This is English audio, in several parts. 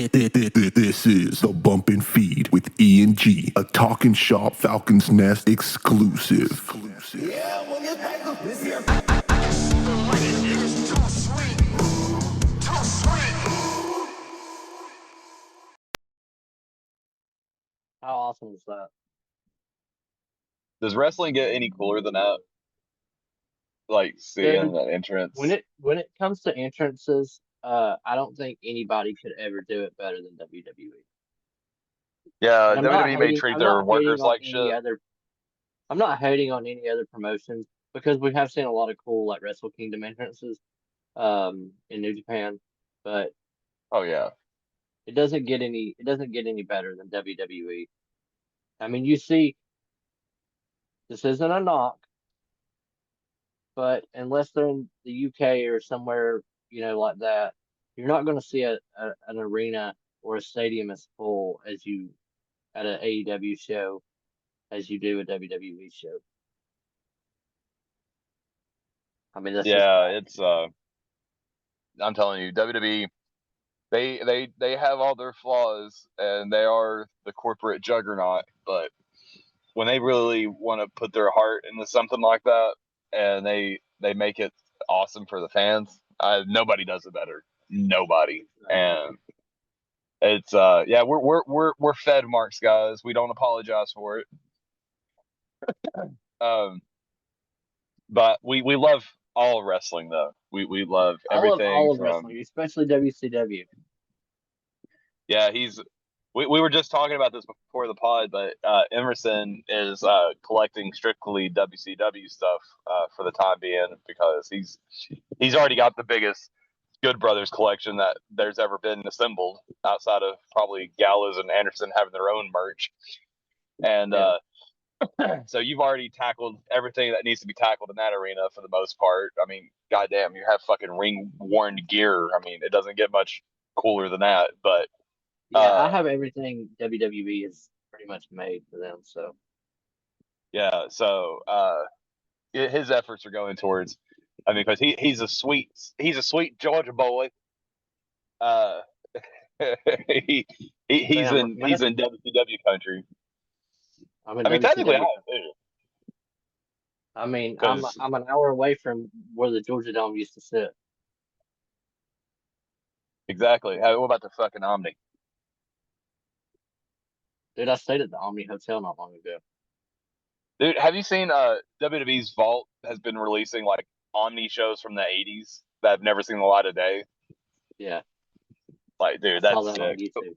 This is the Bump and Feed with E and G, a Talking Shop Falcons Nest exclusive. Yeah, well, let's make this here. How awesome is that? Does wrestling get any cooler than that? Like seeing that entrance. When it comes to entrances, I don't think anybody could ever do it better than WWE. Yeah, And I'm not WWE may hating. treat I'm their not hating workers on like any shit. other. I'm not hating on any other promotions because we have seen a lot of cool like Wrestle Kingdom entrances, in New Japan, but Oh yeah. it doesn't get any. It doesn't get any better than WWE. I mean, you see, this isn't a knock, but unless they're in the UK or somewhere, like that, you're not going to see an arena or a stadium as full as you at an AEW show as you do a WWE show. I mean, that's just Yeah, it's I'm telling you, WWE they have all their flaws and they are the corporate juggernaut, but when they really want to put their heart into something like that and they make it awesome for the fans, nobody does it better. Nobody. And it's yeah, we're fed marks, guys. We don't apologize for it. But we love all wrestling though. We love I love everything all of from wrestling, especially WCW. yeah, we were just talking about this before the pod, but Emerson is collecting strictly WCW stuff for the time being because he's already got the biggest Good Brothers collection that there's ever been assembled outside of probably Gallows and Anderson having their own merch. And so you've already tackled everything that needs to be tackled in that arena for the most part. I mean, goddamn, you have fucking ring worn gear. I mean, it doesn't get much cooler than that. But Yeah, I have everything WWE is pretty much made for them. So yeah, so his efforts are going towards. I mean, because he's a sweet Georgia boy. Uh, he's man, in WCW country. I'm in I mean, technically, I WCW. have too. I mean, Because I'm an hour away from where the Georgia Dome used to sit. exactly. What about the fucking Omni? Dude, I stayed at the Omni Hotel not long ago. Dude, have you seen WWE's Vault has been releasing like Omni shows from the 80s that have never seen the light of day? Yeah, Like, I dude, saw that's that on sick. YouTube.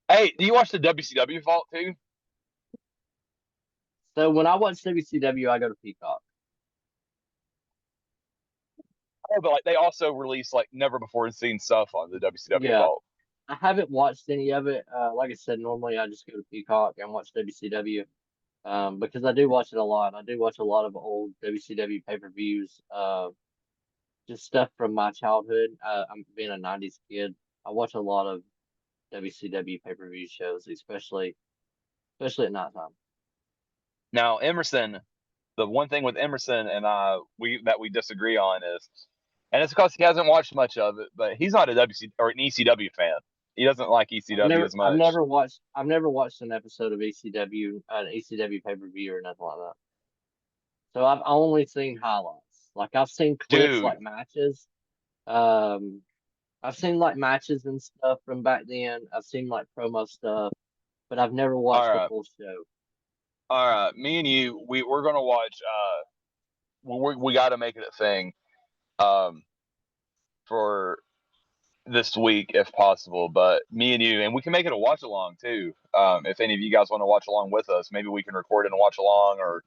Hey, do you watch the WCW Vault too? So when I watch WCW, I go to Peacock. Oh, but like they also release like never before seen stuff on the WCW Yeah, Vault. I haven't watched any of it. Like I said, normally I just go to Peacock and watch WCW. Because I do watch it a lot. I do watch a lot of old WCW pay-per-views. Just stuff from my childhood. I'm being a '90s kid. I watch a lot of WCW pay-per-view shows, especially at nighttime. Now, Emerson, the one thing with Emerson and we disagree on is, and it's because he hasn't watched much of it, but he's not a WC or an ECW fan. He doesn't like ECW as I've much. never watched, I've never watched an episode of ECW, an ECW pay-per-view or nothing like that. So I've only seen highlights. Like I've seen clips, Dude, like matches. Um, I've seen like matches and stuff from back then. I've seen like promo stuff, but I've never all watched the right, full show. all right. Me and you, we're gonna watch. We got to make it a thing, um, for this week if possible. But me and you, and we can make it a watch along too. If any of you guys want to watch along with us, maybe we can record it and watch along, or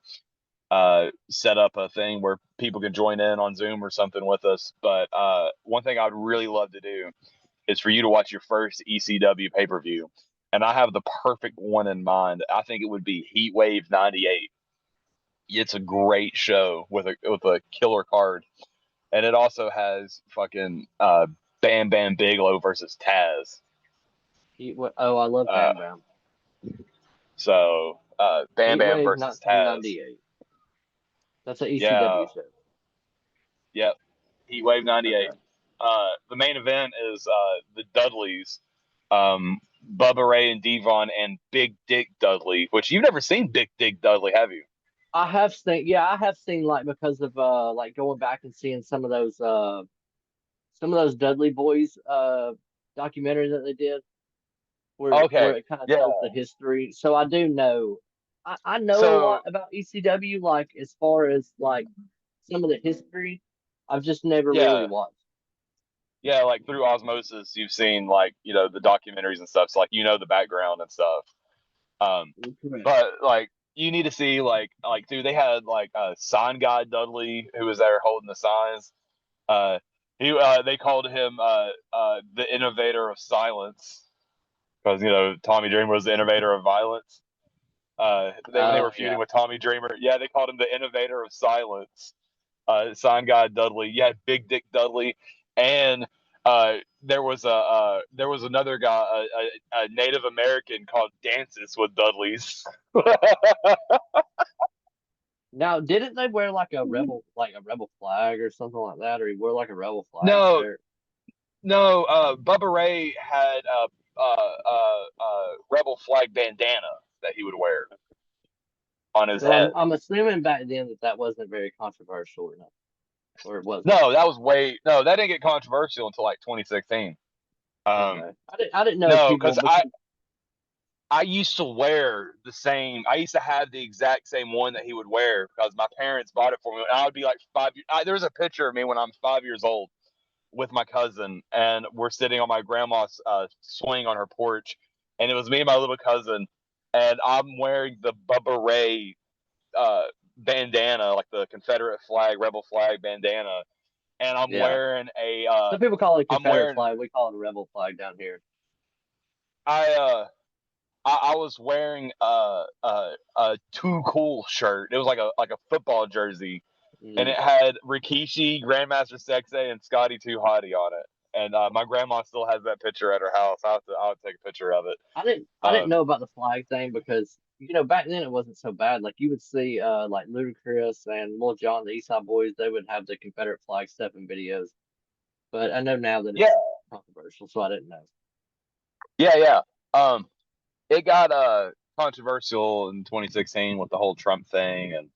set up a thing where people can join in on Zoom or something with us. But one thing I'd really love to do is for you to watch your first ECW pay per view, and I have the perfect one in mind. I think it would be Heatwave '98. It's a great show with a killer card, and it also has fucking Bam Bam Bigelow versus Taz. Oh, I love Uh, Bam Bam. so Bam Bam Heatwave versus Taz. 1998. That's an Yeah, ECW show. yep. Heatwave '98. Okay. The main event is the Dudleys Bubba Ray and Devon and Big Dick Dudley, which you've never seen Big Dick Dudley, have you? I have seen, yeah, I have seen like because of like going back and seeing some of those Dudley Boys documentaries that they did where Okay, it kind of yeah. tells the history. So I do know I know a So lot about ECW, like as far as like some of the history. I've just never really yeah, watched. yeah, like through osmosis, you've seen like the documentaries and stuff. So like the background and stuff. Um, Correct. but like you need to see like dude, they had like sign guy Dudley who was there holding the signs. Uh, they called him the innovator of silence because Tommy Dreamer was the innovator of violence. When they Oh were feuding yeah. with Tommy Dreamer, yeah, they called him the innovator of silence. Sign guy Dudley, you had Big Dick Dudley, and there was another guy, a Native American called Dances with Dudleys. Now, didn't they wear like a rebel flag or something like that, or he wore like a rebel flag No, shirt? no, Bubba Ray had rebel flag bandana that he would wear on his So head. I'm assuming back then that wasn't very controversial enough, or it wasn't. No, that didn't get controversial until like 2016. Okay, I didn't know No, people because because I used to wear the same. I used to have the exact same one that he would wear because my parents bought it for me. And I would be like 5. There was a picture of me when I'm 5 years old with my cousin, and we're sitting on my grandma's swing on her porch, and it was me and my little cousin, and I'm wearing the Bubba Ray uh, bandana, like the Confederate flag, rebel flag bandana, and I'm yeah, wearing a. some people call it a I'm Confederate wearing. flag. We call it a rebel flag down here. I I was wearing a Too Cool shirt. It was like a football jersey, and Mm. it had Rikishi, Grandmaster Sexay, and Scotty Too Hottie on it. And my grandma still has that picture at her house. I'll take a picture of it. I didn't Um, know about the flag thing because back then it wasn't so bad. Like you would see like Ludacris and Lil Jon, the Eastside Boys, they would have the Confederate flag stuff in videos. But I know now that yeah, it's controversial, so I didn't know. yeah. Um, it got controversial in 2016 with the whole Trump thing and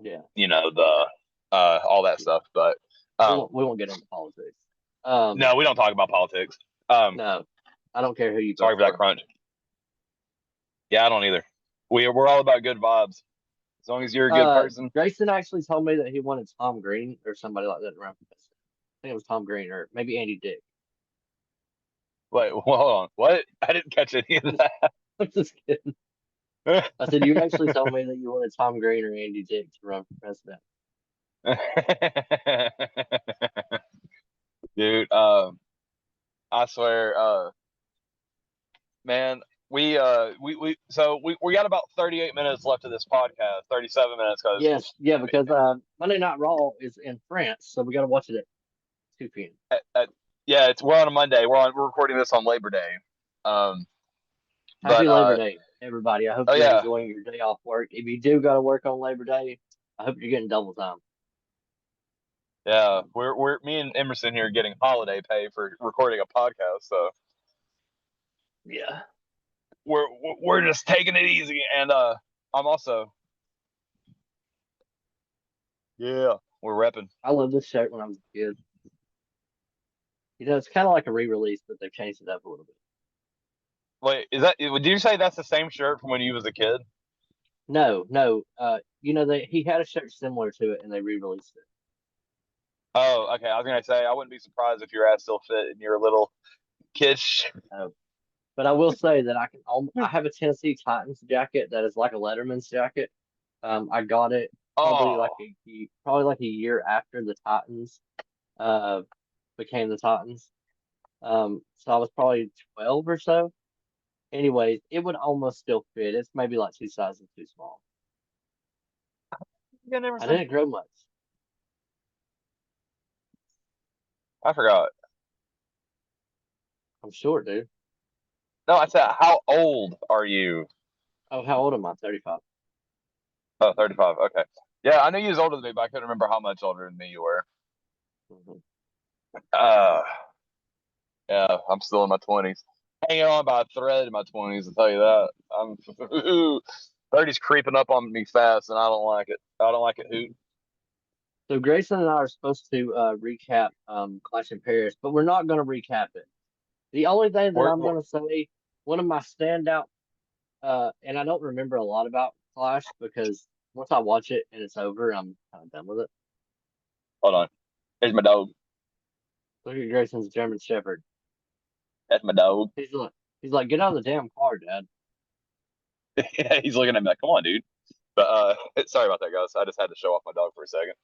Yeah, the all that yeah. stuff. But We won't get into politics. no, we don't talk about politics. No, I don't care who you vote Sorry for that for. crunch. Yeah, I don't either. We're all about good vibes. As long as you're a good person. Grayson actually told me that he wanted Tom Green or somebody like that to run for president. I think it was Tom Green or maybe Andy Dick. Wait, well, hold on. What? I didn't catch any of I'm just kidding. that. I said you actually told me that you wanted Tom Green or Andy Dick to run for president. Dude, I swear, man, we got about 38 minutes left of this podcast, 37 minutes because Yes, yeah, because Monday Night Raw is in France, so we got to watch it at 2 p.m. yeah, we're on a Monday. We're recording this on Labor Day. Um, but Happy Labor Day, everybody. I hope oh you're yeah, enjoying your day off work. If you do got to work on Labor Day, I hope you're getting double time. yeah, we're me and Emerson here getting holiday pay for recording a podcast, so Yeah. we're we're just taking it easy. And I'm also yeah, we're repping. I love this shirt when I was a kid. It's kind of like a re-release, but they've changed it up a little bit. Wait, did you say that's the same shirt from when you was a kid? No, no. He had a shirt similar to it, and they re-released it. Oh, okay. I was gonna say I wouldn't be surprised if your ass still fit in your little kid. But I will say that I have a Tennessee Titans jacket that is like a Letterman's jacket. I got it Oh, probably like a year after the Titans uh became the Titans. So I was probably 12 or so. Anyways, it would almost still fit. It's maybe like two sizes too small. you never I said. didn't grow much. I forgot. I'm short, dude. No, I said how old are you? Oh, how old am I? 35. Oh, 35. Okay. Yeah, I knew you was older than me, but I couldn't remember how much older than me you were. Mhm. Uh, yeah, I'm still in my 20s. hanging on by a thread in my 20s. I'll tell you that. I'm 30's creeping up on me fast, and I don't like it. I don't like it. Hoot. So Grayson and I are supposed to recap Clash in Paris, but we're not going to recap it. The only thing that I'm We're, going to say, one of my standout, and I don't remember a lot about Clash because once I watch it and it's over, I'm kind of done with it. hold on. Here's my dog. Look at Grayson's German Shepherd. That's my dog. He's like, get out of the damn car, Dad. He's looking at me like, come on, dude. But sorry about that, guys. I just had to show off my dog for a second.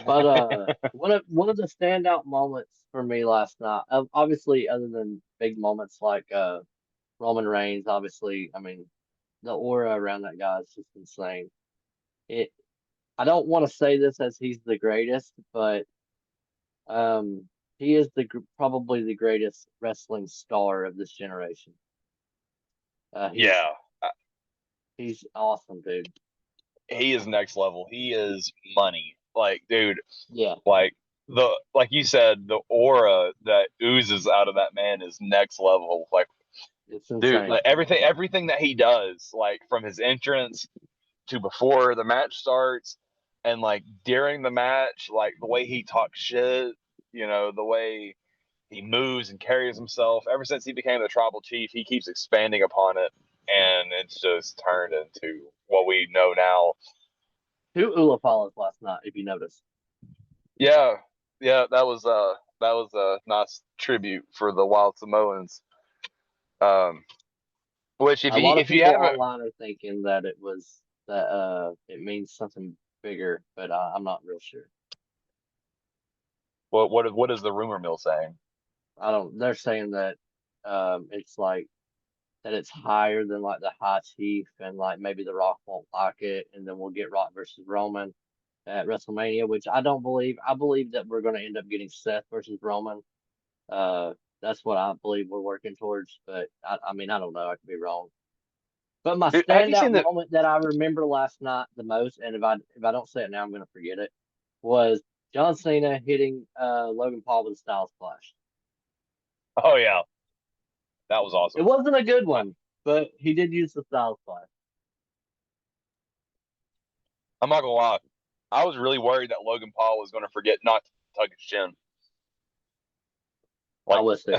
But one of the standout moments for me last night, obviously, other than big moments like Roman Reigns, obviously, I mean, the aura around that guy is just insane. It. I don't want to say this as he's the greatest, but um, he is probably the greatest wrestling star of this generation. Yeah, He's awesome, dude. he is next level. He is money. Like, dude, Yeah, like you said, the aura that oozes out of that man is next level. Like, it's dude, insane. like everything that he does, like from his entrance to before the match starts, and like during the match, like the way he talks shit, the way he moves and carries himself. Ever since he became the tribal chief, he keeps expanding upon it, and it's just turned into what we know now. 2 Ula last night, if you notice. Yeah, yeah, that was a nice tribute for the Wild Samoans. Um, which A lot of if you people haven't, online are thinking that it means something bigger, but I'm not real sure. what is the rumor mill saying? I don't. They're saying that it's like that it's higher than like the high chief, and like maybe The Rock won't like it, and then we'll get Rock versus Roman at WrestleMania, which I don't believe. I believe that we're going to end up getting Seth versus Roman. Uh, that's what I believe we're working towards, but I mean, I don't know. I could be wrong. But my Dude, have you standout seen the? moment that I remember last night the most, and if I don't say it now, I'm going to forget it, was John Cena hitting Logan Paul with a Styles Clash. Oh yeah, that was It awesome. wasn't a good one, but he did use the Styles Clash. I'm not gonna lie. I was really worried that Logan Paul was gonna forget not to tuck his chin. I Like, was too.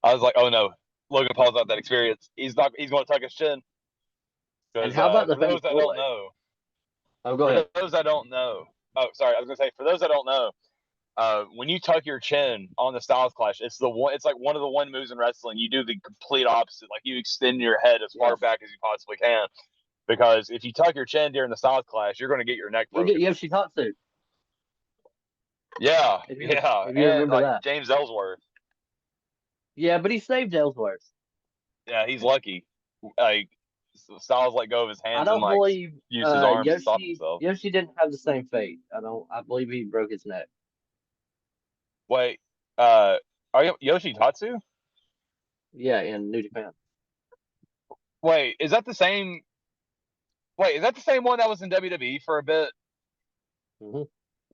I was like, oh no, Logan Paul's not that experienced. He's not. He's gonna tuck his chin. And Because how about the for those fatal that four don't way? know, Oh, go for ahead. those that don't know, oh sorry, I was gonna say for those that don't know, when you tuck your chin on the Styles Clash, it's the one. It's like one of the one moves in wrestling. You do the complete opposite. Like you extend your head as far Yes. back as you possibly can. Because if you tuck your chin during the Styles Clash, you're going to get your neck He did broken. Yoshitatsu, Yeah, if yeah, you and remember like that. James Ellsworth. Yeah, but he saved Ellsworth. Yeah, he's lucky. Like Styles let go of his I hands and don't like believe used his arms to stop Yoshi himself. Yoshi didn't have the same fate. I believe he broke his neck. Wait, uh, are you Yoshitatsu? Yeah, in New Japan. Wait, is that the same? Wait, is that the same one that was in WWE for a bit Hmm.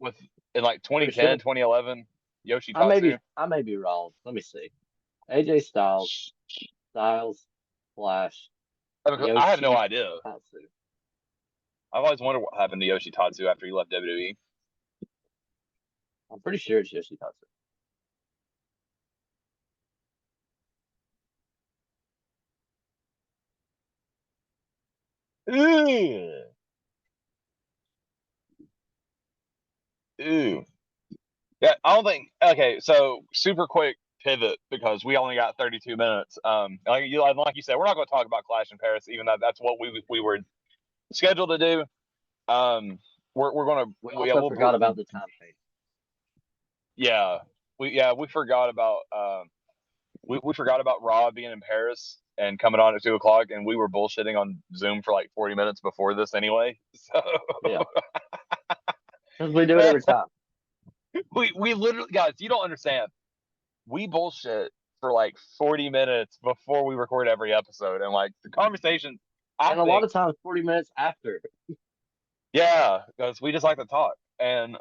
with in like Pretty 2010, sure. 2011? Yoshitatsu. I may be wrong. Let me see. AJ Styles, Flash, I have no Yoshi idea. Tatsu. I've always wondered what happened to Yoshitatsu after he left WWE. I'm pretty sure it's Yoshi Tatsu. Ooh. Ooh. Yeah, I don't think. Okay, so super quick pivot because we only got 32 minutes. Like you said, we're not going to talk about Clash in Paris, even though that's what we were scheduled to do. We're going to We yeah also forgot about the time fade. yeah we forgot about we forgot about Raw being in Paris and coming on at 2 o'clock, and we were bullshitting on Zoom for like 40 minutes before this anyway. So Yeah, because we do it every time. we literally, guys, you don't understand. We bullshit for like 40 minutes before we record every episode, and like the conversation, I And a lot think, of times 40 minutes after. yeah, because we just like to talk and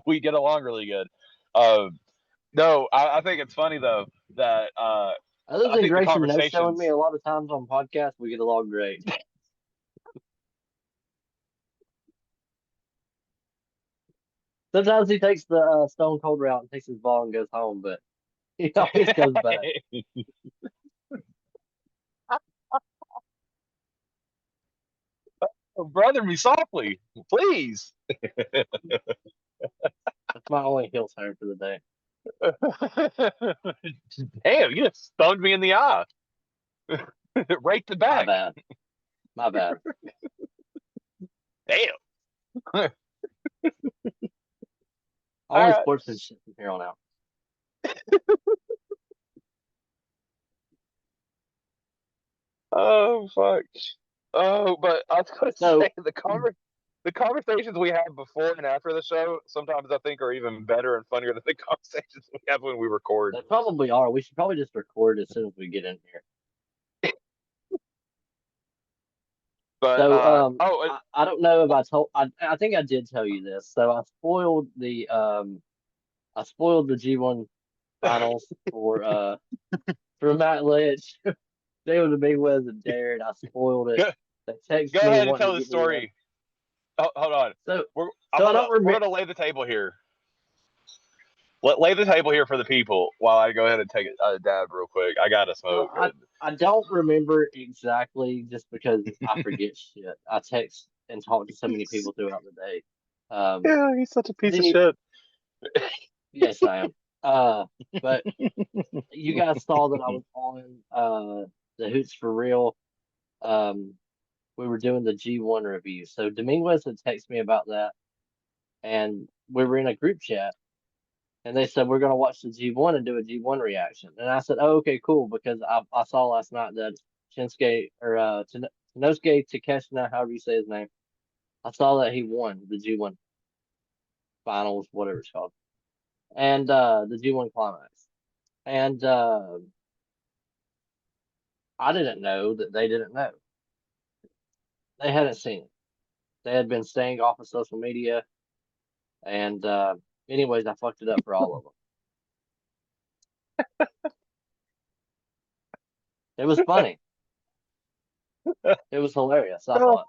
we get along really good. No, I think it's funny though that Other I than think the Grayson no showing me conversations. a lot of times on podcasts, we get along great. Sometimes he takes the Stone Cold route and takes his ball and goes home, but he always goes back. Brother me softly, please. That's my only heel turn for the day. Damn, you just stung me in the eye. Right the My back. bad. My bad. Damn. All Only right. sportsmanship from here on out. Oh fuck. Oh, but I was gonna So, say the conversations we had before and after the show sometimes I think are even better and funnier than the conversations we have when we record. they probably are. We should probably just record as soon as we get in here. But So, oh I don't know if I think I did tell you this. So I spoiled the G1 finals for Matt Litch. David Dominguez and Darren. I spoiled it. go, They go texted me ahead and wanting tell to the get me in. story. Oh, hold on. So, We're I'm so I gonna don't we're remember. gonna lay the table here. Lay the table here for the people while I go ahead and take a dab real quick. I gotta So smoke. I don't remember exactly just because I forget shit. I text and talk to so many people throughout the day. Um, Yeah, he's such a but piece then of you, shit. yes, I am. But you guys saw that I was on the Hoots for Real. Um, we were doing the G1 review. So Dominguez had texted me about that, and we were in a group chat, and they said we're gonna watch the G1 and do a G1 reaction. And I said, oh, okay, cool, because I saw last night that Shinsuke or Tenosuke Takeshita, however you say his name, I saw that he won the G1 finals, whatever it's called, and the G1 climax. And I didn't know that they didn't know. They hadn't seen it. They had been staying off of social media, and anyways, I fucked it up for all of them. It was funny. It was hilarious. I thought.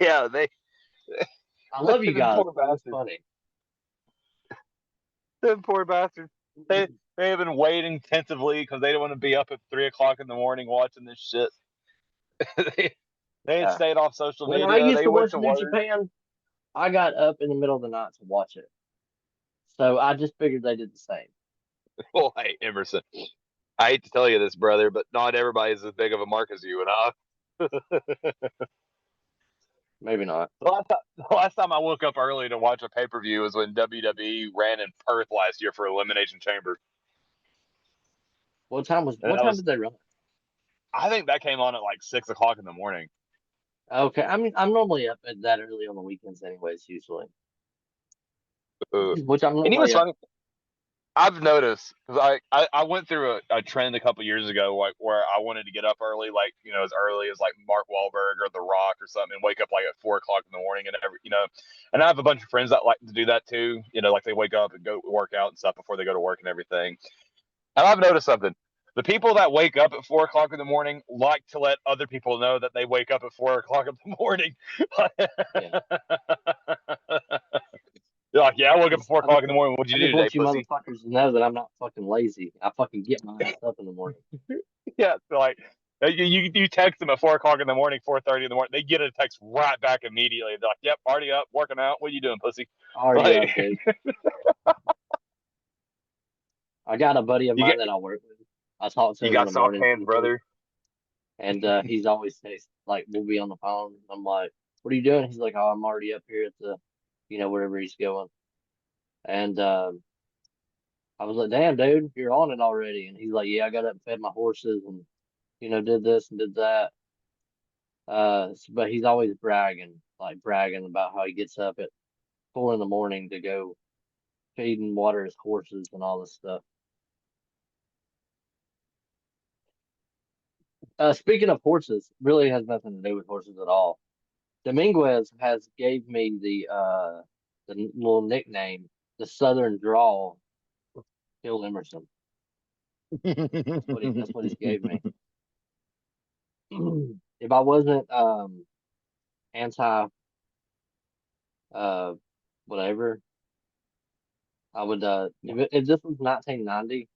Yeah, they I love you them guys, poor but it was bastards. funny. Them poor bastards. They have been waiting tentatively because they don't want to be up at 3 o'clock in the morning watching this shit. they they had Yeah. stayed off social When I media. used They to went watch to New work. Japan, I got up in the middle of the night to watch it. So I just figured they did the same. Oh, hey, Emerson. I hate to tell you this, brother, but not everybody's as big of a mark as you and I. Maybe not. The last time I woke up early to watch a pay per view was when WWE ran in Perth last year for Elimination Chamber, and What that time was did they run? I think that came on at like 6 o'clock in the morning. Okay, I mean I'm normally up at that early on the weekends anyways, usually. Uh, Which I'm and you know what's normally up. funny? I've noticed because I went through a trend a couple years ago, like where I wanted to get up early, like as early as like Mark Wahlberg or The Rock or something, and wake up like at 4 o'clock in the morning and and I have a bunch of friends that like to do that too. Like they wake up and go work out and stuff before they go to work and everything. And I've noticed something. The people that wake up at 4 o'clock in the morning like to let other people know that they wake up at 4 o'clock in the morning. Yeah. They're like, yeah, I woke up at four I just o'clock in the morning. What'd I you do just today, want you pussy? motherfuckers to know that I'm not fucking lazy. I fucking get my ass up in the morning. Yeah, so like you text them at 4 o'clock in the morning, 4:30 in the morning. They get a text right back immediately. They're like, "Yep, already up, working out. What are you doing, pussy?" Already Like, up, dude. I got a buddy of you mine get that I work with. I talk to you him in got the soft mornings hands, usually. brother. And he's always text like we'll be on the phone. I'm like, "What are you doing?" He's like, "Oh, I'm already up here at the, wherever he's going." And I was like, "Damn, dude, you're on it already." And he's like, "Yeah, I got up and fed my horses and did this and did that." But he's always bragging about how he gets up at 4 in the morning to go feed and water his horses and all this stuff. Speaking of horses, really has nothing to do with horses at all. Dominguez has gave me the little nickname, the Southern Drawl, Phil Emerson. That's what he gave me. If I wasn't anti uh whatever, I would if this was 1990,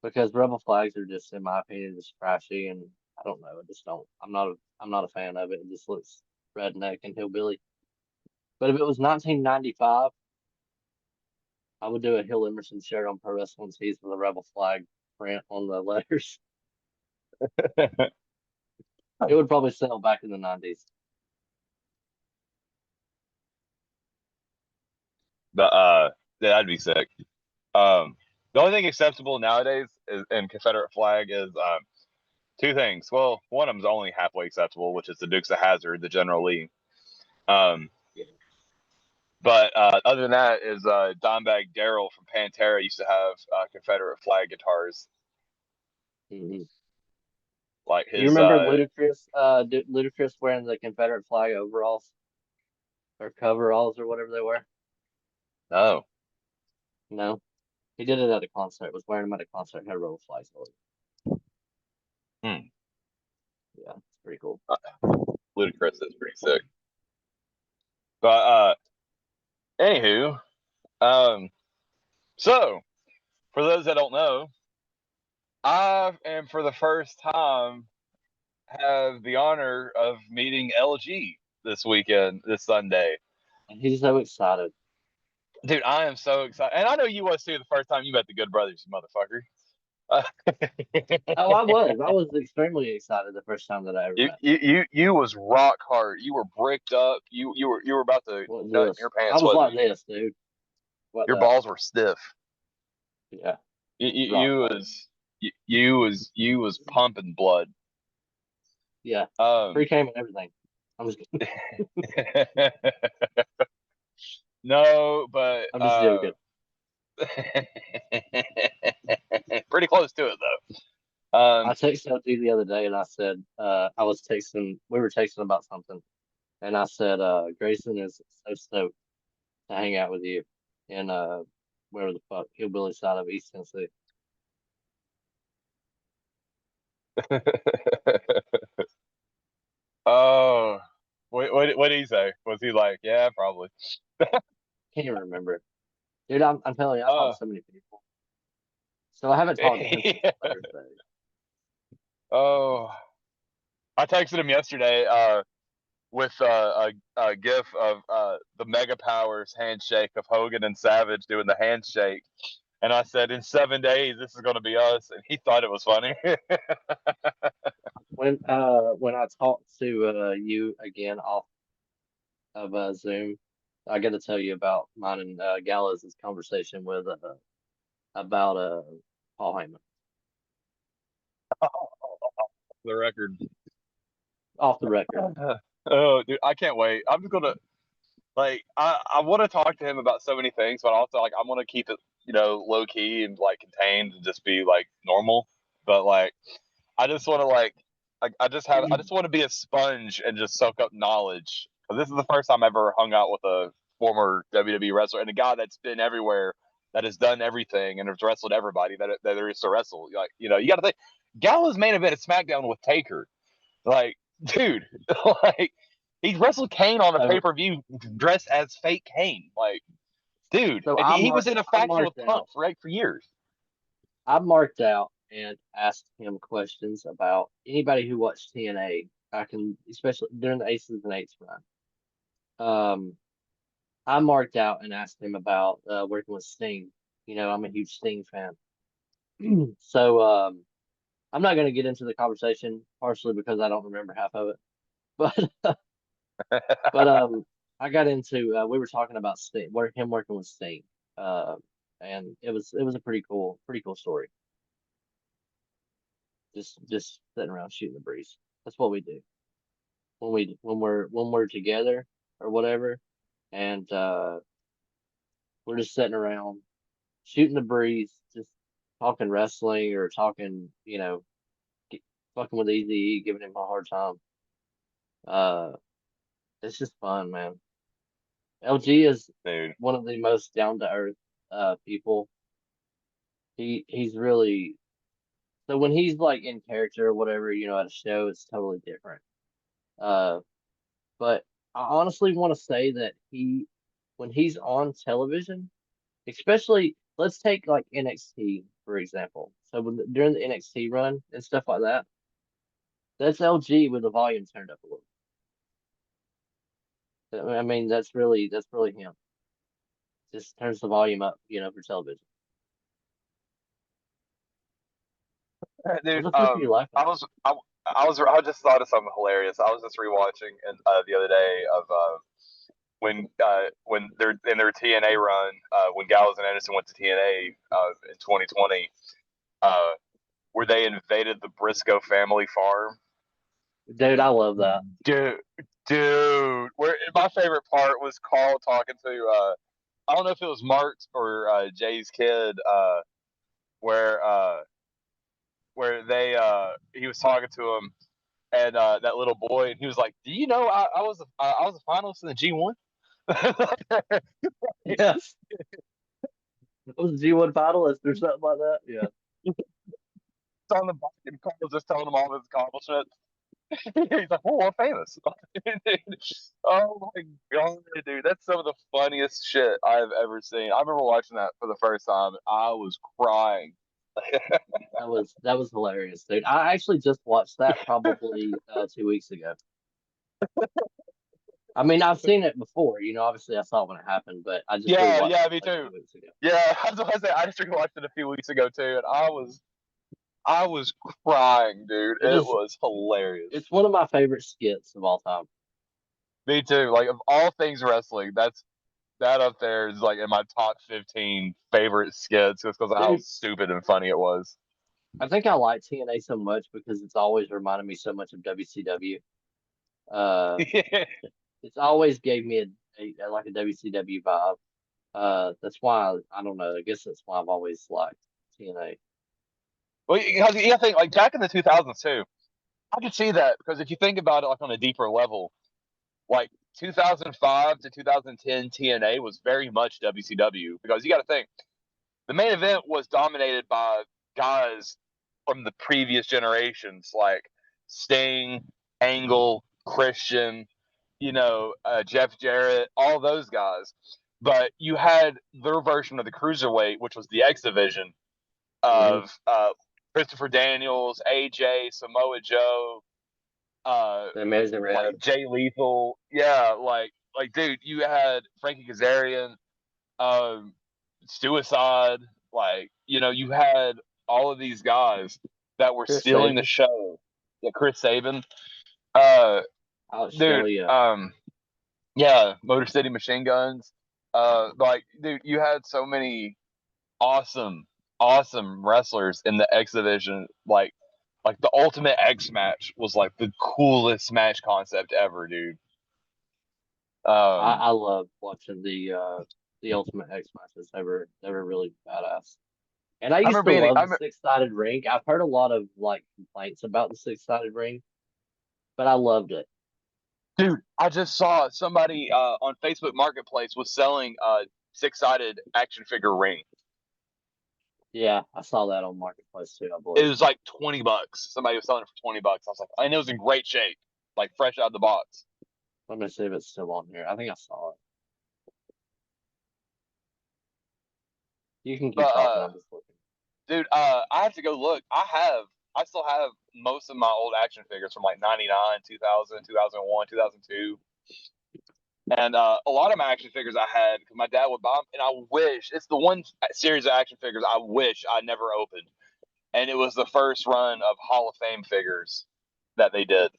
because rebel flags are just, in my opinion, just trashy, and I don't know, I just don't. I'm not a fan of it. It just looks redneck and hillbilly. But if it was 1995, I would do a Hill Emerson shirt on Pro Wrestling Tees with a rebel flag print on the letters. It would probably sell back in the 90s. But that'd be sick. The only thing acceptable nowadays is in Confederate flag is two things. Well, one of them's only halfway acceptable, which is the Dukes of Hazzard, the General Lee. Um, but other than that, is Dimebag Daryl from Pantera used to have Confederate flag guitars, Mm-hmm. like You his. remember Ludacris? Ludacris wearing the Confederate flag overalls or coveralls or whatever they were. No. No, he did it at a concert. Was wearing them at a concert. Had rebel flags on it. Hmm. Yeah, it's pretty cool. Ludacris is pretty sick. But anywho, so for those that don't know, I am for the first time have the honor of meeting LG this weekend, this Sunday. And he's so excited. Dude, I am so excited, and I know you was too. The first time you met the Good Brothers, you motherfucker. Oh, I was. I was extremely excited the first time that I ever met. You was rock hard. You were bricked up. You were about to What was nut in this? your I pants. was like Wasn't you? this, dude. What Your that? balls were stiff. Yeah. You you was pumping blood. Yeah. Pre came and everything. I'm just No, but I'm just joking. pretty close to it though. I texted LG the other day and I said, I was texting, we were texting about something, and I said, Grayson is so stoked to hang out with you in wherever the fuck, hillbilly side of East Tennessee. Oh, what did he say? Was he like, yeah, probably? Can't even remember. Dude, I'm telling you, I talked Uh, to so many people. So I haven't talked to him since yeah. Thursday. Oh, I texted him yesterday with a gif of the Mega Powers handshake of Hogan and Savage doing the handshake, and I said, in 7 days this is going to be us, and he thought it was funny. When I talked to you again off of Zoom, I got to tell you about mine and Gallows' conversation with about Paul Heyman The record. off the record. Oh, dude, I can't wait. I'm just gonna like I want to talk to him about so many things, but also like I want to keep it low key and like contained and just be like normal. But like I just want to I just want to be a sponge and just soak up knowledge. 'Cause this is the first time I ever hung out with a former WWE wrestler and a guy that's been everywhere, that has done everything and has wrestled everybody that there is to wrestle. Like you got to think Gallows main event at SmackDown with Taker. Like, dude, like he wrestled Kane on a pay So per view dressed as fake Kane. Like, dude, so and he was in a I faction with marked Punk out. for years. I marked out and asked him questions about anybody who watched TNA. I can, especially during the Aces and Eights run. I marked out and asked him about working with Sting. I'm a huge Sting fan. So I'm not going to get into the conversation, partially because I don't remember half of it. But but I got into we were talking about Sting, him working with Sting, uh, and it was a pretty cool story. Just sitting around shooting the breeze. That's what we do when we're together or whatever, and we're just sitting around shooting the breeze, just talking wrestling or talking, fucking with Easy, giving him a hard time. Uh, it's just fun, man. LG is Dude, one of the most down to earth people. He's really So when he's like in character or whatever, at a show, it's totally different. Uh, but I honestly want to say that when he's on television, especially let's take like NXT for example. So during the NXT run and stuff like that, that's LG with the volume turned up a little. I mean, that's really him. Just turns the volume up, for television. What Dude, the fuck are you laughing I at? was I just thought of something hilarious. I was just rewatching and the other day of when they're in their TNA run, when Gallows and Anderson went to TNA in 2020, uh, where they invaded the Briscoe family farm. Dude, I love that. Dude, where my favorite part was Carl talking to I don't know if it was Mark or Jay's kid, where where they he was talking to him and that little boy, and he was like, "Do you know I was a finalist in the G1?" Yes. It was G1 finalist or something like that. Yeah. On the bike, and Carl was just telling him all his accomplishments. He's like, "Oh, I'm famous." Oh my god, dude, that's some of the funniest shit I've ever seen. I remember watching that for the first time. I was crying. That was hilarious, dude. I actually just watched that probably 2 weeks ago. I mean, I've seen it before, obviously I saw it when it happened, but I just Yeah, rewatched yeah, it me like too. 2 weeks ago. Yeah, I was about to say I just rewatched it a few weeks ago too, and I was crying, dude. It It is was hilarious. it's one of my favorite skits of all time. Me too. Like of all things wrestling, that up there is like in my top 15 favorite skits just because of how Dude, stupid and funny it was. I think I like TNA so much because it's always reminded me so much of WCW. Uh it's always gave me like a WCW vibe. That's why I don't know. I guess that's why I've always liked TNA. Well, you gotta think like back in the 2000s too. I could see that because if you think about it like on a deeper level, like 2005 to 2010 TNA was very much WCW because you got to think the main event was dominated by guys from the previous generations like Sting, Angle, Christian, Jeff Jarrett, all those guys. But you had their version of the cruiserweight, which was the X division Hmm. of Christopher Daniels, AJ, Samoa Joe, The Amazing like Red. Jay Lethal. Yeah, like dude, you had Frankie Kazarian, um, Suicide. Like you had all of these guys that were Chris stealing the Sabin. show. Yeah, Chris Sabin. Uh, dude. Hell yeah. Yeah, Motor City Machine Guns. Like, dude, you had so many awesome, awesome wrestlers in the X division. Like the Ultimate X match was like the coolest match concept ever, dude. I Um, love watching the Ultimate X matches. They were really badass. And I I used remember to being, love the six-sided ring. I've heard a lot of like complaints about the six-sided ring, but I loved it. dude. I just saw somebody on Facebook Marketplace was selling a six-sided action figure ring. Yeah, I saw that on Marketplace too, I It believe. was like $20. Somebody was selling it for $20. I was like, and it was in great shape, like fresh out of the box. Let me see if it's still on here. I think I saw it. You can But keep talking. I'm just looking. dude, I have to go look. I still have most of my old action figures from like 99, 2000, 2001, 2002. And a lot of my action figures I had because my dad would buy them, and I wish it's the one series of action figures I wish I never opened, and it was the first run of Hall of Fame figures that they did.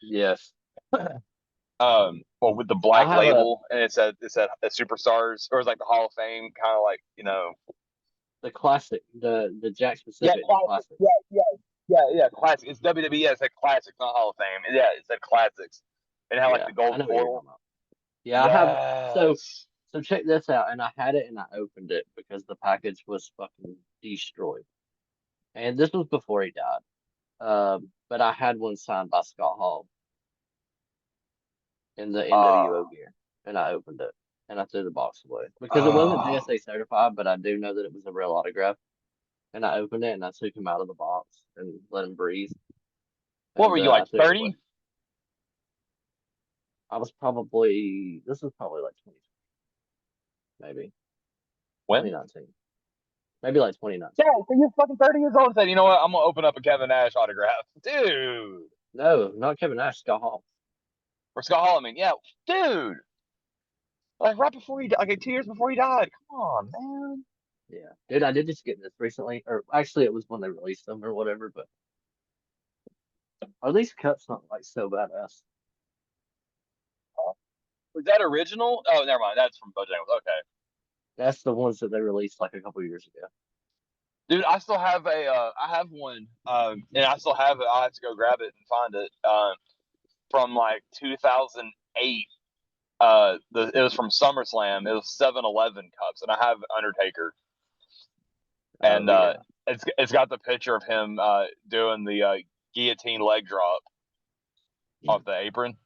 Yes, Well, with the I black have a label, and it said superstars, or it was like the Hall of Fame, kind of like the classic, the Jack yeah, specific, the classic, classic. yeah, classic. It's WWE. It said classics, not Hall of Fame. Yeah, it said classics. It had like Yeah, the I gold know what you're foil. talking about. Yeah, I have. So Yes. so check this out. And I had it and I opened it because the package was fucking destroyed. And this was before he died. But I had one signed by Scott Hall in the Uh, NWO gear, and I opened it and I threw the box away because it wasn't uh, JSA certified, but I do know that it was a real autograph. and I opened it and I took him out of the box and let him breathe. What And were you I like, took it 30? away. This was probably like 20, maybe When? 2019, maybe like 2019. Yeah, so you're fucking 30 years old and said, you know what? I'm gonna open up a Kevin Nash autograph, dude. No, not Kevin Nash, Scott Hall. Or Scott Hall. I mean, yeah, dude. Like right before he died, like 2 years before he died. Come on, man. Yeah, dude, I did just get this recently, or actually, it was when they released them or whatever. But are these cups not like so badass? Was that original? Oh, never mind. That's from Bojangles. Okay. That's the ones that they released like a couple years ago. Dude, I still have I have one, and I still have it. I'll have to go grab it and find it. From like 2008. It was from SummerSlam. It was 7-Eleven cups, and I have Undertaker, and Yeah. it's got the picture of him doing the guillotine leg drop off the apron,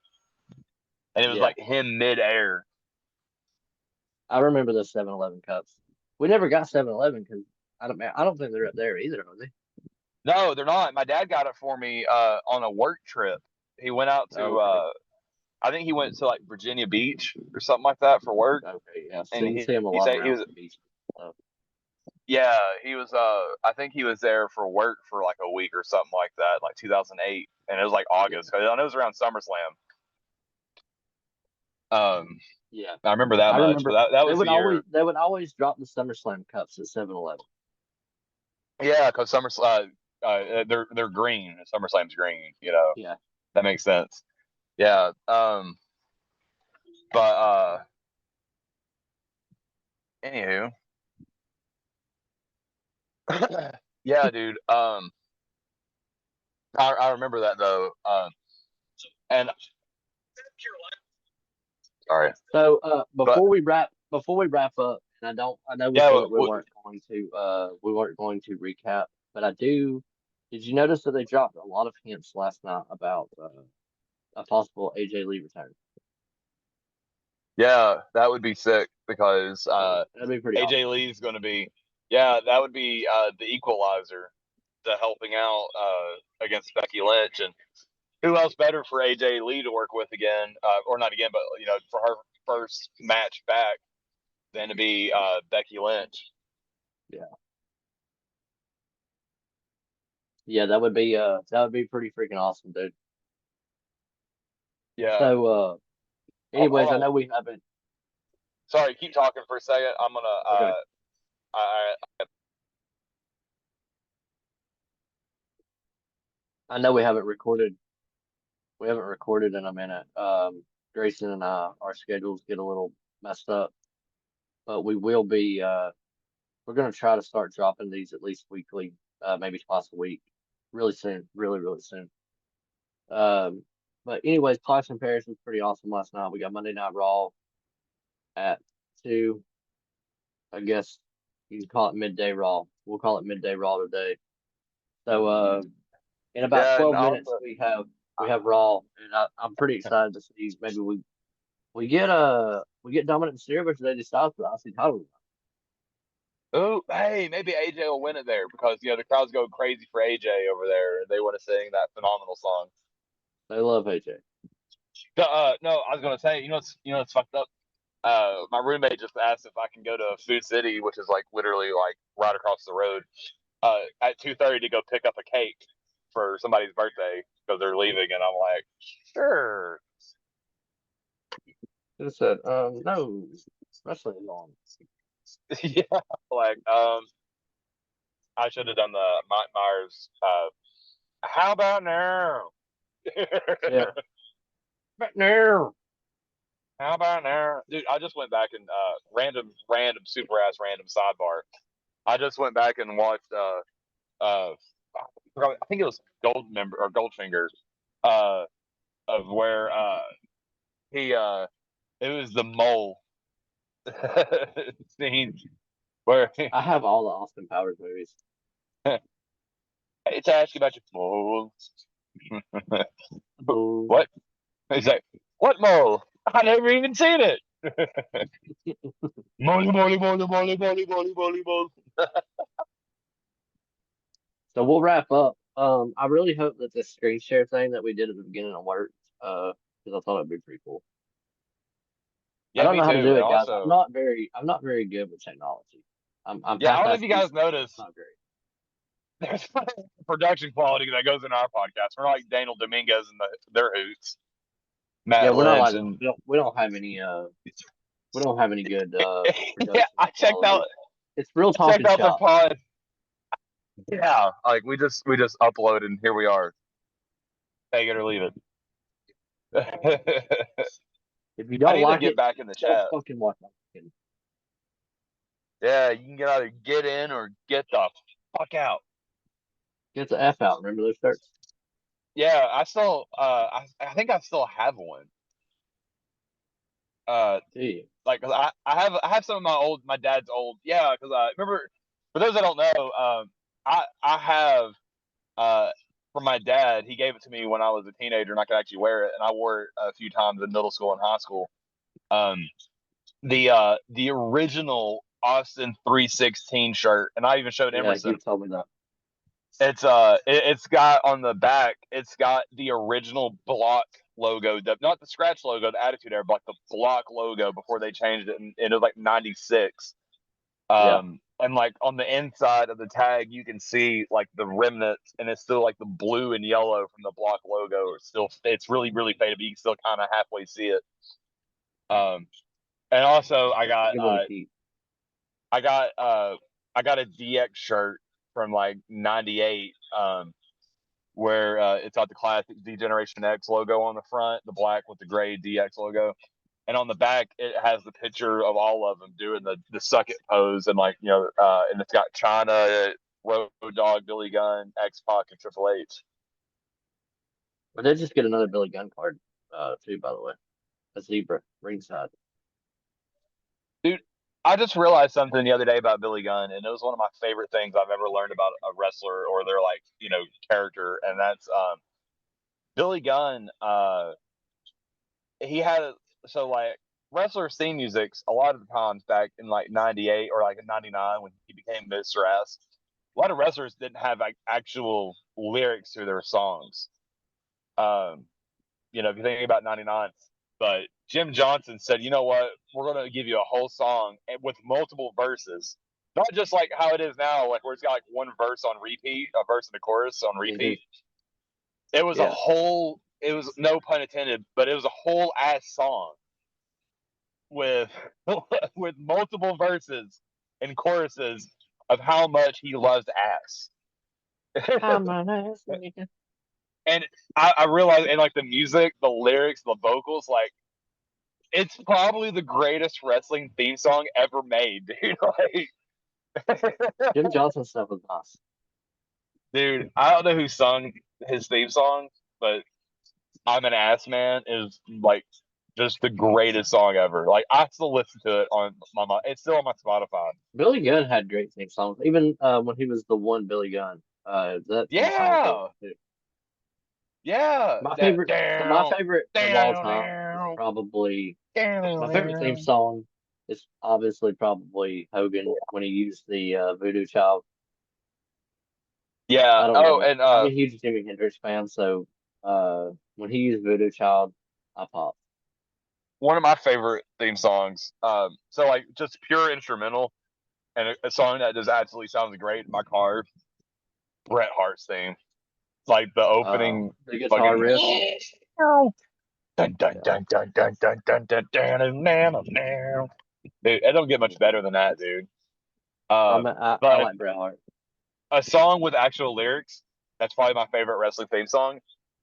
and it was Yeah. like him midair. I remember the 7-Eleven cups. We never got 7-Eleven because I don't think they're up there either, are they? No, they're not. My dad got it for me on a work trip. He went out to Okay. I think he went to like Virginia Beach or something like that for work. Okay. Yeah. And See him a he lot said he around was the beach. So, yeah, he was I think he was there for work for like a week or something like that, like 2008, and it was like August. I know it was around SummerSlam. yeah. I remember that I much, remember but that was the year. they would always drop the SummerSlam cups at 7-Eleven. Yeah, because SummerSlam they're green. SummerSlam's green. You know Yeah. that makes sense. Yeah. But anywho, yeah, dude. I remember that though. And sorry, So but before we wrap up, and I know we yeah, said that we weren't going to recap, but I do. Did you notice that they dropped a lot of hints last night about a possible AJ Lee return? yeah, that would be sick because That'd be pretty AJ awesome. Lee's going to be, yeah, that would be the equalizer, the helping out against Becky Lynch, and who else better for AJ Lee to work with again, or not again, but you know, for her first match back than to be Becky Lynch. Yeah. Yeah, that would be pretty freaking awesome, dude. Yeah. So anyways, Hold I on. know we haven't. Sorry, keep talking for a second. I'm gonna. Okay. I I know we haven't recorded. We haven't recorded in a minute. Grayson and I, our schedules get a little messed up, but we will be. We're gonna try to start dropping these at least weekly, maybe twice a week, really soon, really soon. Um, but anyways, Clash in Paris was pretty awesome last night. We got Monday Night Raw at 2. I guess you can call it midday Raw. We'll call it midday Raw today. So in about yeah, and 12 minutes also we have Raw, and I'm pretty excited to see maybe we get Dominic Mysterio versus AJ Styles for the IC title. oh, hey, maybe AJ will win it there because you know the crowd's going crazy for AJ over there. They want to sing that phenomenal song. They love AJ. No, I was gonna say, you know, it's fucked up. My roommate just asked if I can go to Food City, which is like literally like right across the road, at 2:30 to go pick up a cake for somebody's birthday because they're leaving, and I'm like, sure. Just said, no, wrestling is on. Yeah, like I should have done the Mike Myers. How about now? Yeah. But no. How about now, dude? I just went back and random super ass random sidebar. I just went back and watched I think it was Goldfinger, uh, of where he it was the mole scene where I have all the Austin Powers movies. it's asking about your mole. Boo. What? He's like, what mole? I never even seen it. Molly, molly, molly, molly, molly, molly, molly, molly. So we'll wrap up. I really hope that the screen share thing that we did at the beginning will work. Because I thought it'd be pretty cool. I Yeah, don't me know how to too. do And it, guys. also, I'm not very good with technology. I'm yeah, I don't know if half-assed you guys decent. noticed, Not great. there's production quality that goes in our podcast. We're not like Daniel Dominguez and their hoots, Yeah, Matt we're not Lynch, like and we don't have any we don't have any good yeah, production quality. It's real I checked talking out their shop. pod. Yeah, like we just uploaded and here we are. Take it or leave it. If you I don't need to like get it, back in the don't chat. fucking watch my fucking. Yeah, you can get either get in or get the fuck out. Get the F out. Remember those shirts? Yeah, I still I think I still have one. Do you? Like 'cause I have some of my dad's old, yeah, because I remember, for those that don't know, I have uh from my dad. He gave it to me when I was a teenager and I could actually wear it, and I wore it a few times in middle school and high school. um the original Austin 316 shirt, and I even showed Yeah, Emerson. you told me that. It's got on the back, it's got the original block logo, not the scratch logo, the attitude era, but like the block logo before they changed it, and it was like 96. Yeah. And like on the inside of the tag you can see like the remnants, and it's still like the blue and yellow from the block logo. It's really really faded, but you can still kind of halfway see it. And also Give it a keep. I got uh I got a DX shirt from like 98, where it's got the classic D Generation X logo on the front, the black with the gray DX logo. And on the back it has the picture of all of them doing the suck it pose, and like, and it's got China, Road Dogg, Billy Gunn, X Pac, and Triple H. But they just get another Billy Gunn card, too, by the way. A zebra ringside. Dude, I just realized something the other day about Billy Gunn, and it was one of my favorite things I've ever learned about a wrestler or their, like, character, and that's Billy Gunn. He had so like wrestlers' theme musics a lot of the times back in like '98 or like in '99 when he became Mr. S. A lot of wrestlers didn't have like actual lyrics to their songs. Um, if you think about '99, but Jim Johnson said, you know what, we're going to give you a whole song with multiple verses, not just like how it is now, like where it's got like one verse on repeat, a verse and a chorus on Mm-hmm. repeat. It was Yeah. it was, no pun intended, but it was a whole ass song with with multiple verses and choruses of how much he loves ass. I'm an ass nigga. And I realized, and like the music, the lyrics, the vocals, like it's probably the greatest wrestling theme song ever made, dude. Jim Johnson stuff was nice. Dude, I don't know who sung his theme song, but "I'm an Ass Man" is like just the greatest song ever. Like I still listen to it on it's still on my Spotify. Billy Gunn had great theme songs. Even when he was the one Billy Gunn, that theme song was really Yeah, good too. yeah. My That favorite, so my down, favorite of all down, time is down, probably down, my favorite theme down. song is obviously probably Hogan when he used the Voodoo Child. Yeah. I don't Oh, know. and I'm a huge Jimi Hendrix fan, so when he used Voodoo Child, I popped. one of my favorite theme songs. So like just pure instrumental, and a song that just absolutely sounds great in my car. Bret Hart's theme. It's like the opening The guitar fucking riff. dun dun Yeah. dun dun dun dun dun dun dun dun dun. Dude, it don't get much better than that, dude. I But like Bret Hart. a song with actual lyrics, that's probably my favorite wrestling theme song,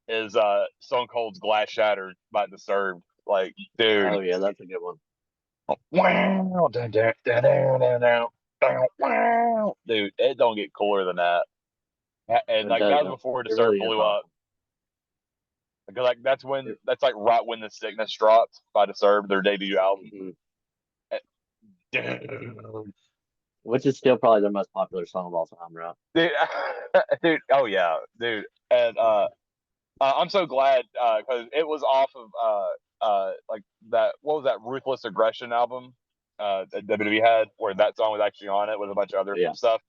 is Stone Cold's Glass Shattered by Disturbed. Like, dude. Oh yeah, that's a good one. Wow, dun, dun, dun, dun, dun, dun, dun, wow. Dude, it don't get cooler than that. And It like that was doesn't. before It Disturbed really is blew up. awesome. Because like that's like right when The Sickness dropped by Disturbed, their debut album. Mhm. Dude, Which is still probably their most popular song of all time, right? dude, dude, oh yeah, dude. And I'm so glad because it was off of like that, what was that, Ruthless Aggression album that WWE had, where that song was actually on it with a bunch of other Yeah. stuff.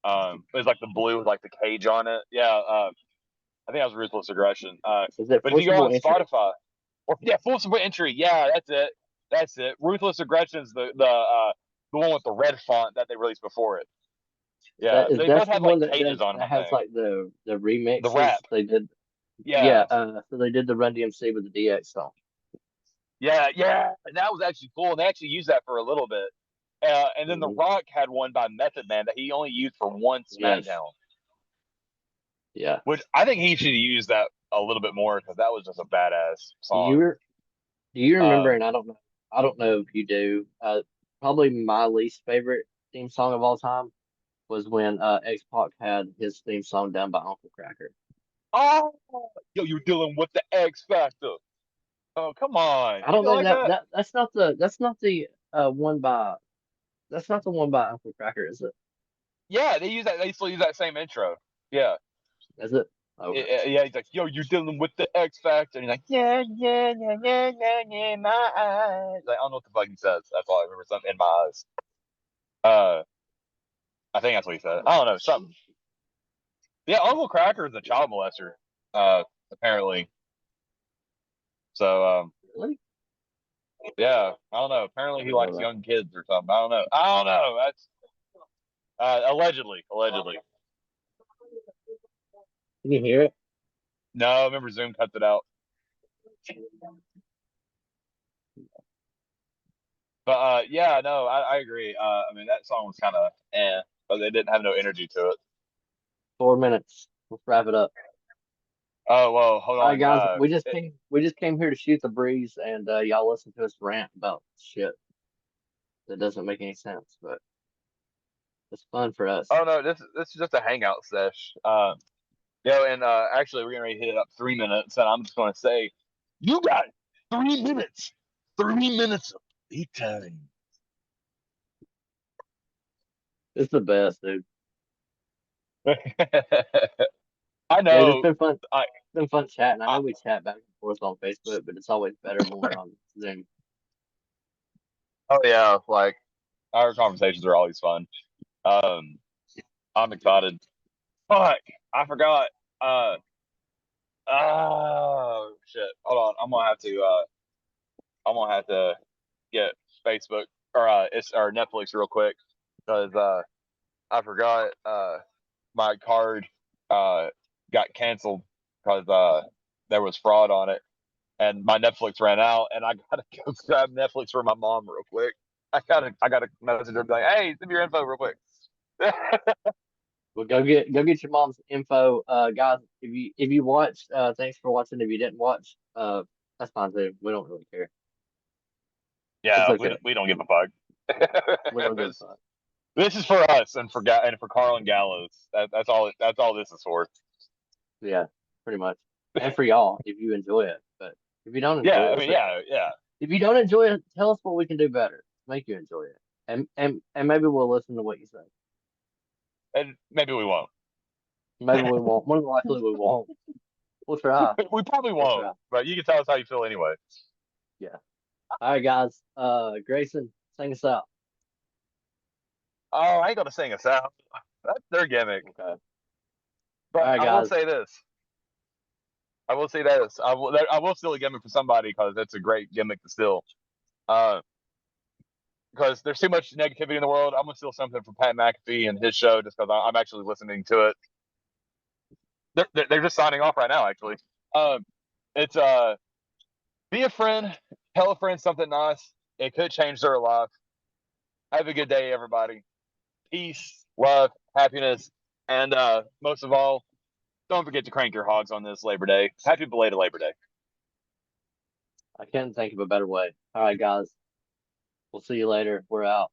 It was like the blue with like the cage on it. Yeah. I think that was Ruthless Aggression. Is it But if you go forcible on entry? Spotify, or yeah, Forcible Entry. Yeah, that's it. That's it. Ruthless Aggression's the one with the red font that they released before it. Yeah, they both That's the have like one that cages on them. that I has think like the the remixes rap. they did. Yeah, So they did the Run DMC with the DX song. yeah, yeah. And that was actually cool. And they actually used that for a little bit. And then The Rock had one by Method Man that he only used for one Yes. SmackDown. Yeah. Which I think he should use that a little bit more because that was just a badass Do song. you remember? And I don't know if you do. Probably my least favorite theme song of all time was when X Pac had his theme song done by Uncle Cracker. Oh, yo, you're dealing with the X Factor. Oh, come on. I don't You think like that? that's not the one by Uncle Cracker, is it? Yeah, they use that. They still use that same intro. Yeah. Is it? Okay. Yeah, he's like, yo, you're dealing with the X Factor. And he's like, yeah, yeah, yeah, yeah, yeah, yeah, my eyes. Like, I don't know what the fuck he says. That's all I remember. Something in my eyes. I think that's what he said. I don't know. Something. Yeah, Uncle Cracker is a child molester, apparently. So, Really? yeah, I don't know. Apparently he likes young kids or something. I don't know. That's allegedly. Can you hear it? No, I remember Zoom cuts it out. But yeah, no, I agree. I mean, that song was kind of but they didn't have no energy to it. 4 minutes. Let's wrap it up. Oh well, hold All right, on. guys. We just came here to shoot the breeze, and y'all listen to us rant about shit that doesn't make any sense, but it's fun for us. Oh no, this is just a hangout sesh. And actually, we're gonna hit it up 3 minutes, and I'm just gonna say, you got 3 minutes, 3 minutes of me time. It's the best, dude. I Dude, it's know. been fun. I, It's been fun chatting. I I know we chat back and forth on Facebook, but it's always better when we're on Zoom. oh yeah, like our conversations are always fun. Um, I'm excited. Fuck, I forgot. Oh shit. Hold on. I'm gonna have to get Facebook or Netflix real quick because I forgot my card got canceled because there was fraud on it and my Netflix ran out and I gotta go grab Netflix for my mom real quick. I gotta message her like, hey, send me your info real quick. Well, go get your mom's info, guys. If you watched, thanks for watching. If you didn't watch, that's fine too. We don't really care. It's Yeah, okay. we don't give a fuck. We don't give a fuck. This is for us and for Carl and Gallows. That's all. That's all this is for. Yeah, pretty much. And for y'all, if you enjoy it, but if you don't enjoy Yeah, it, I it's mean, okay. yeah. If you don't enjoy it, tell us what we can do better to make you enjoy it, and maybe we'll listen to what you say. And maybe we won't. Maybe we won't. More than likely, we won't. We'll try. We probably We'll won't. try. But you can tell us how you feel anyway. Yeah. All right, guys. Grayson, sing us out. Oh, I ain't gonna sing us out. That's their gimmick. Okay. All But right, I will guys. say this. I will steal a gimmick for somebody because it's a great gimmick to steal. Because there's too much negativity in the world. I'm gonna steal something from Pat McAfee and his show just because I'm actually listening to it. They're just signing off right now. Actually, it's be a friend, tell a friend something nice. It could change their life. Have a good day, everybody. Peace, love, happiness, and most of all, don't forget to crank your hogs on this Labor Day. Happy belated Labor Day. I can't think of a better way. All right, guys. We'll see you later. We're out.